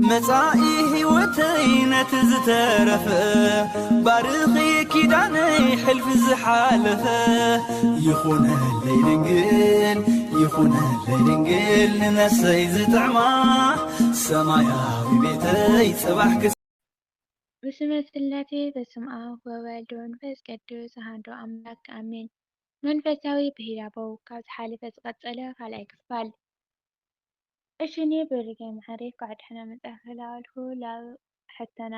مصائي هوتي نتزترف بارخي كيداني حلف زحالفه يخون الليلنجل ننسي زتعما سماياوي بيتي صباح بسم الله በስመ አብ ወወልድ ወመንፈስ ቅዱስ አሐዱ አምላክ አሜን። መንፈሳዊ ብሂላቦው ካብ ዝሓለፈ ዝቐፀለ ካልኣይ ክፋል። እሽኒ ብርገ ማሕሬት ኳዕድሕና መጽሓፍ ላልሁ ላብ ሕተና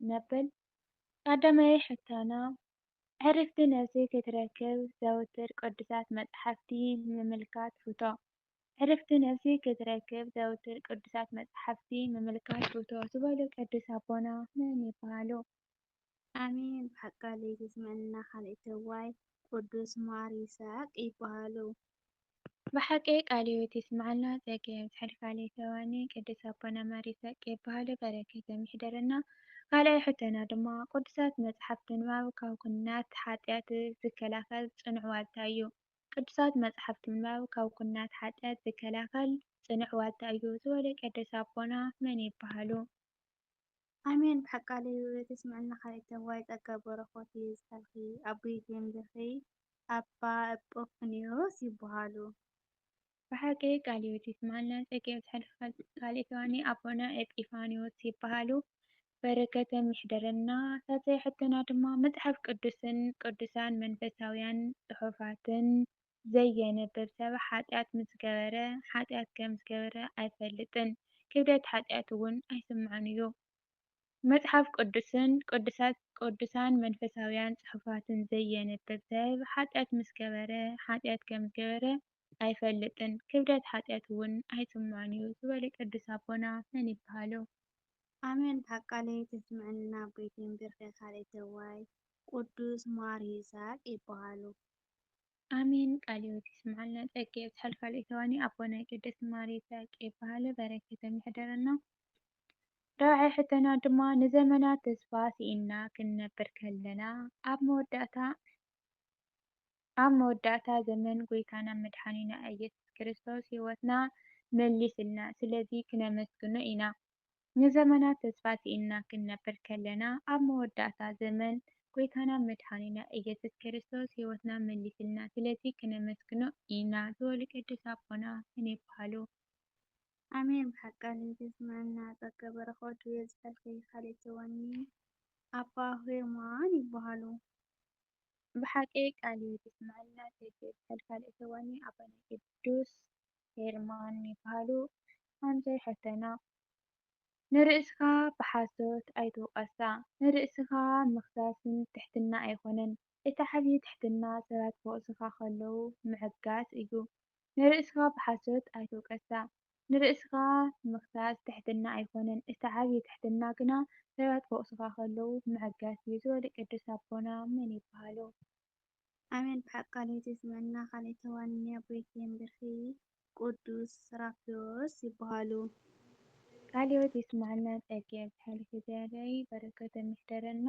ነብል ቀዳማይ ሕተና ዕርፍቲ ነፍሲ ክትረክብ ዘውትር ቅዱሳት መጻሕፍቲ ምምልካት ፍቶ ዕርፍቲ ነፍሲ ክትረክብ ዘውትር ቅዱሳት መጻሕፍቲ ምምልካት ፍቶ ዝበሉ ቅዱስ አቦና መን ይበሃሉ? አሜን። ብሓቃለይ ዝስመዐና ካልእ ተዋይ ቅዱስ ማር ይስሐቅ ይበሃሉ። ብሓቂ ቃለ ሕይወት ይስመዓልና ፀገየ ብዝሕሪ ካልእ ተዋኒ ቅዱስ አቦና ማር ይስሐቅ ይበሃሉ። በረከቶም ይሕደረና። ካልኣይ ሕቶና ድማ ቅዱሳት መጻሕፍቲ ምንባብ ካብ ኩናት ሓጥያት ዝከላኸል ጽኑዕ ዋልታ እዩ። ቅዱሳት መጻሕፍቲ ምንባብ ካብ ኩናት ሓጥያት ዝከላኸል ጽኑዕ ዋልታ እዩ ዝበሉ ቅዱስ አቦና መን ይበሃሉ? አሜን። ብሓቃለይ ሕይወት ይስመዐና ካልእ ተዋይ ጸጋ በረኸት ይስሐቅ አቡይ ገምድኺ አባ ኤጲፋንዮስ ይበሃሉ። ብሓቂ ቃለ ሕይወት ይስመዓልና ፀገየ ብዝሕሪ ካልእ ተዋኒ አቦና ኤጲፋንዮስ ይበሃሉ። በረከቶም ይሕደረና። ሳልሳይ ሕቶና ድማ መጽሓፍ ቅዱስን ቅዱሳን መንፈሳውያን ጽሑፋትን ዘየንብብ ሰብ ኃጢአት ምስገበረ ኃጢአት ከም ዝገበረ ኣይፈልጥን፣ ክብደት ኃጢአት እውን ኣይስምዖን እዩ። መጽሓፍ ቅዱስን ቅዱሳን መንፈሳውያን ጽሑፋትን ዘየንብብ ሰብ ኃጢአት ምስገበረ ኃጢአት ከም ዝገበረ ኣይፈልጥን፣ ክብደት ኃጢአት እውን ኣይስምዖን እዩ ዝበሉ ቅዱስ አቦና መን ይበሃሉ? አሜን። ብሓቃለይ ተስመዐና አቦይትን ብርኪ ካልእ ተዋይ ቅዱስ ማር ይስሐቅ ይበሃሉ። አሜን። ቃለ ሕይወት ይስመዐልና ፀገየ ብዝሕሪ ካልእ ተዋኒ አቦና ቅዱስ ማር ይስሐቅ ይበሃሉ። በረከቶም ይሕደረና። ራብዓይ ሕቶና ድማ ንዘመናት ተስፋ ሲኢና ክንነብር ከለና ኣብ መወዳእታ ዘመን ጎይታና መድሓኒና ኢየሱስ ክርስቶስ ህይወትና መሊስልና፣ ስለዚ ክነመስግኖ ኢና። ንዘመናት ተስፋ ሲኢና ክንነብር ከለና ኣብ መወዳእታ ዘመን ጎይታና መድሓኒና ኢየሱስ ክርስቶስ ህይወትና መሊስልና፣ ስለዚ ክነመስግኖ ኢና ዝበሉ ቅዱስ አቦና መን ይበሃሉ? አሜን። ብሓቃለይ ተስመዐና ጸጋ በረኸት ይስሐቅ ካልእ ተዋኒ አባ ሄርማን ይበሃሉ። ብሓቂ ቃለ ሕይወት ይስመዐልና ፀገየ ብዝሕሪ ካልእ ተዋኒ አቦና ቅዱስ ሄርማን ይበሃሉ። ሓምሳይ ሕቶና ንርእስኻ ብሓሶት ኣይትውቀሳ፣ ንርእስኻ ምኽሳስን ትሕትና ኣይኮነን። እቲ ዓብዪ ትሕትና ሰባት ክወቅሱኻ ከለዉ ምዕጋስ እዩ። ንርእስኻ ብሓሶት ኣይትውቀሳ፣ ንርእስኻ ምኽሳስ ትሕትና ኣይኮነን። እቲ ዓብዪ ትሕትና ግና ሰባት ክወቅሱኻ ከለዉ ምዕጋስ እዩ ዝበሉ ቅዱስ አቦና መን ይበሃሉ? አሜን። ብሓቃለይ ተስመዐና ካልእ ተዋኒ አቦይትን ብርኪ ቅዱስ ስራፊዮስ ይበሃሉ። ቃለ ሕይወት ይስመዐልና ፀገየ ብዝሕሪ ህደረይ በረከቶም ይሕደረና።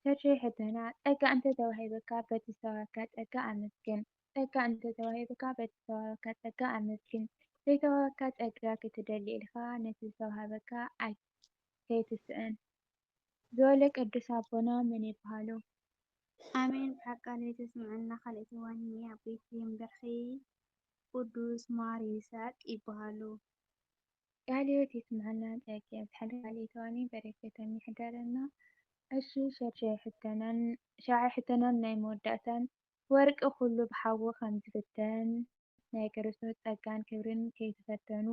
ሸድሻይ ሕቶና ጸጋ እንተተዋሂብካ በቲ ዝተዋሃበካ ጸጋ አመስግን። ጸጋ እንተተዋሂብካ በቲ ዝተዋሃበካ ጸጋ አመስግን። ዘይተዋሃበካ ጸጋ ክትደሊ ኢልካ ነቲ ዝተዋሃበካ ከይትስእን ዝበሉ ቅዱስ አቦና መን ይበሃሉ? አሜን። ብሓቃለይ ተስመዐና ካልእ ተዋኒ አቦይትን ብርኪ ቅዱስ ማር ይስሐቅ ይበሃሉ። ቃለ ሕይወት ይስመዐልና ፀገየ ብዝሕሪ ካልእ ተዋኒ በረከቶም ይሕደረና። እሺ ሻብዓይ ሕቶናን ናይ መወዳእታን ወርቂ ኩሉ ብሓዊ ከም ዝፍተን ናይ ክርስቶስ ጸጋን ክብርን ከይተፈተኑ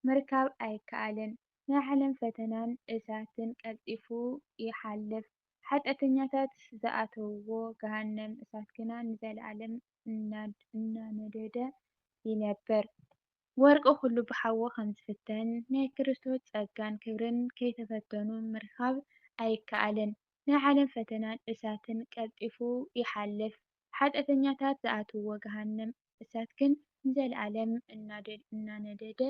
ምርካብ ኣይከኣልን። ናይ ዓለም ፈተናን እሳትን ቀልጢፉ ይሓልፍ፣ ሓጢአተኛታት ዝኣተውዎ ገሃነም እሳት ግና ንዘለኣለም እናነደደ ይነብር። ወርቂ ኩሉ ብሓዊ ከም ዝፍተን ናይ ክርስቶስ ጸጋን ክብርን ከይተፈተኑ ምርካብ ኣይከኣልን። ናይ ዓለም ፈተናን እሳትን ቀልጢፉ ይሓልፍ፣ ሓጢአተኛታት ዝኣትውዎ ገሃነም እሳት ግን ንዘለኣለም እናነደደ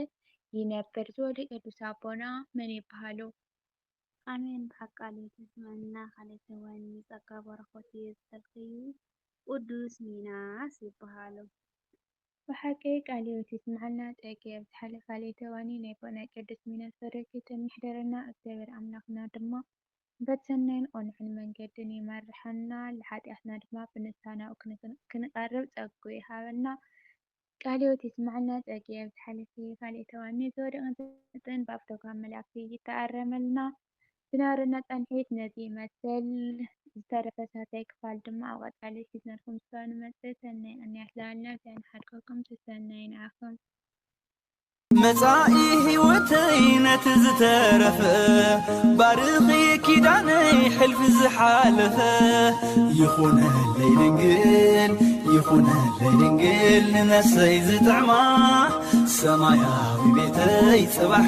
ይነብር ዝበሉ ቅዱስ አቦና መን ይበሃሉ? አሜን። ብሓቃለይ ተስመዐና ካልእ ተዋኒ ጸጋ በረኸት ይስሐቅ ቅዱስ ሚናስ ይበሃሉ። وحكي قاليوت يسمعنا تأكي بتحلف عليه تواني نيبونا قدس من الفرق تمحدرنا اكتبر أملاكنا دما بتسنين ونحن من قدني مرحنا لحد احنا دما بنسانا وكنقرب تأقوي هاونا قاليوت يسمعنا تأكي بتحلفي عليه تواني زور انتن بافتوكا ملاكي تأرملنا بنارنا تنحيت نزي مثل ዝተረፈ ክፋል ድማ ኣብ ቀጻሊ ሒዝናልኩም ዝሰኑ መጽእ ሰናይ እኒ ኣሕላልና ንሓድገኩም ትሰናይ ንዓኹም መጻኢ ህይወተይ ነቲ ዝተረፈ ባርኺ ኪዳነይ ሕልፊ ዝሓለፈ ይኹነለይ ድንግል ንነሰይ ዝጥዕማ ሰማያዊ ቤተይ ጽባሕ